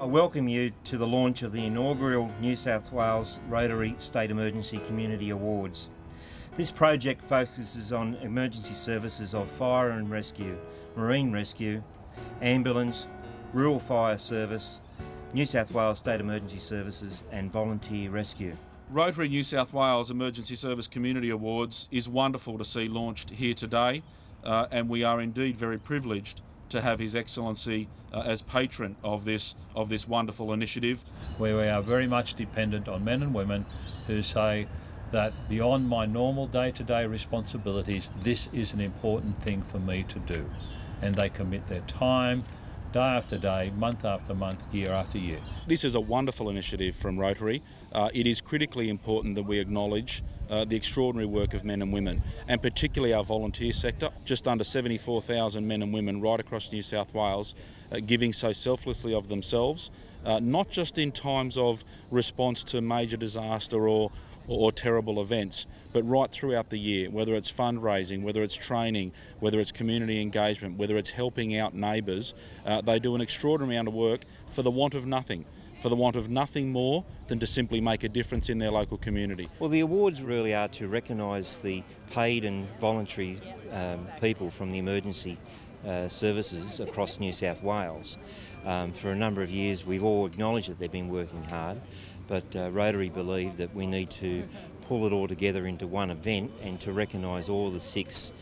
I welcome you to the launch of the inaugural New South Wales Rotary State Emergency Community Awards. This project focuses on emergency services of fire and rescue, marine rescue, ambulance, rural fire service, New South Wales State Emergency Services and volunteer rescue. Rotary New South Wales Emergency Service Community Awards is wonderful to see launched here today, and we are indeed very privileged to have His Excellency as patron of this wonderful initiative. Where we are very much dependent on men and women who say that beyond my normal day-to-day responsibilities, this is an important thing for me to do. And they commit their time, day after day, month after month, year after year. This is a wonderful initiative from Rotary. It is critically important that we acknowledge the extraordinary work of men and women, and particularly our volunteer sector. Just under 74,000 men and women right across New South Wales giving so selflessly of themselves, not just in times of response to major disaster or terrible events, but right throughout the year, whether it's fundraising, whether it's training, whether it's community engagement, whether it's helping out neighbours. They do an extraordinary amount of work for the want of nothing more than to simply make a difference in their local community. Well, the awards really are to recognise the paid and voluntary people from the emergency services across New South Wales. For a number of years we've all acknowledged that they've been working hard, but Rotary believe that we need to pull it all together into one event and to recognise all the 6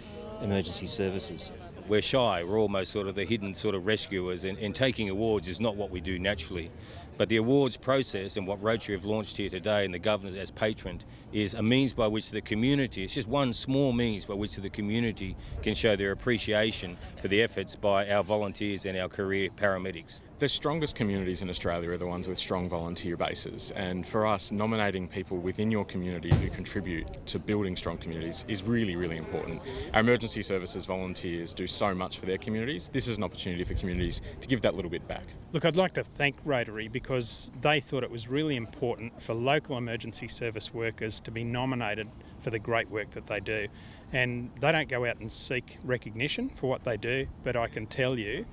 emergency services. We're shy, we're almost sort of the hidden sort of rescuers, and taking awards is not what we do naturally. But the awards process and what Rotary have launched here today and the Governor as patron is a means by which the community, it's just one small means by which the community can show their appreciation for the efforts by our volunteers and our career paramedics. The strongest communities in Australia are the ones with strong volunteer bases, and for us, nominating people within your community who contribute to building strong communities is really, really important. Our emergency services volunteers do so much for their communities. This is an opportunity for communities to give that little bit back. Look, I'd like to thank Rotary because they thought it was really important for local emergency service workers to be nominated for the great work that they do. And they don't go out and seek recognition for what they do, but I can tell you,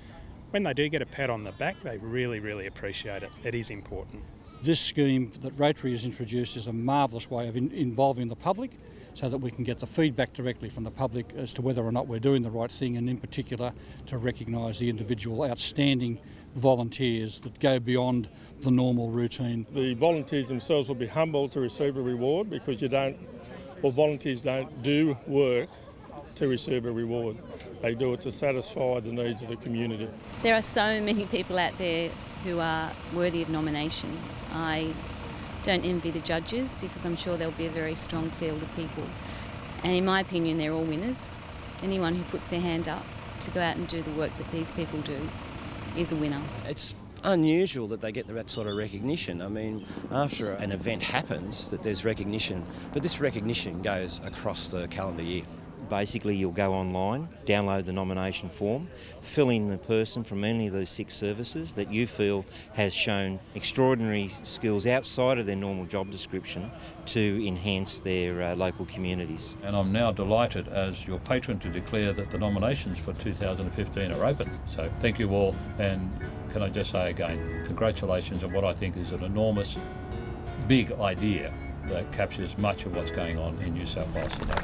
when they do get a pat on the back, they really, really appreciate it. It is important. This scheme that Rotary has introduced is a marvellous way of involving the public so that we can get the feedback directly from the public as to whether or not we're doing the right thing, and in particular to recognise the individual outstanding volunteers that go beyond the normal routine. The volunteers themselves will be humbled to receive a reward because volunteers don't do work to receive a reward. They do it to satisfy the needs of the community. There are so many people out there who are worthy of nomination. I don't envy the judges because I'm sure there'll be a very strong field of people. And in my opinion, they're all winners. Anyone who puts their hand up to go out and do the work that these people do is a winner. It's unusual that they get that sort of recognition. I mean, after an event happens, that there's recognition, but this recognition goes across the calendar year. Basically, you'll go online, download the nomination form, fill in the person from any of those 6 services that you feel has shown extraordinary skills outside of their normal job description to enhance their local communities. And I'm now delighted as your patron to declare that the nominations for 2015 are open. So thank you all, and can I just say again, congratulations on what I think is an enormous, big idea that captures much of what's going on in New South Wales today.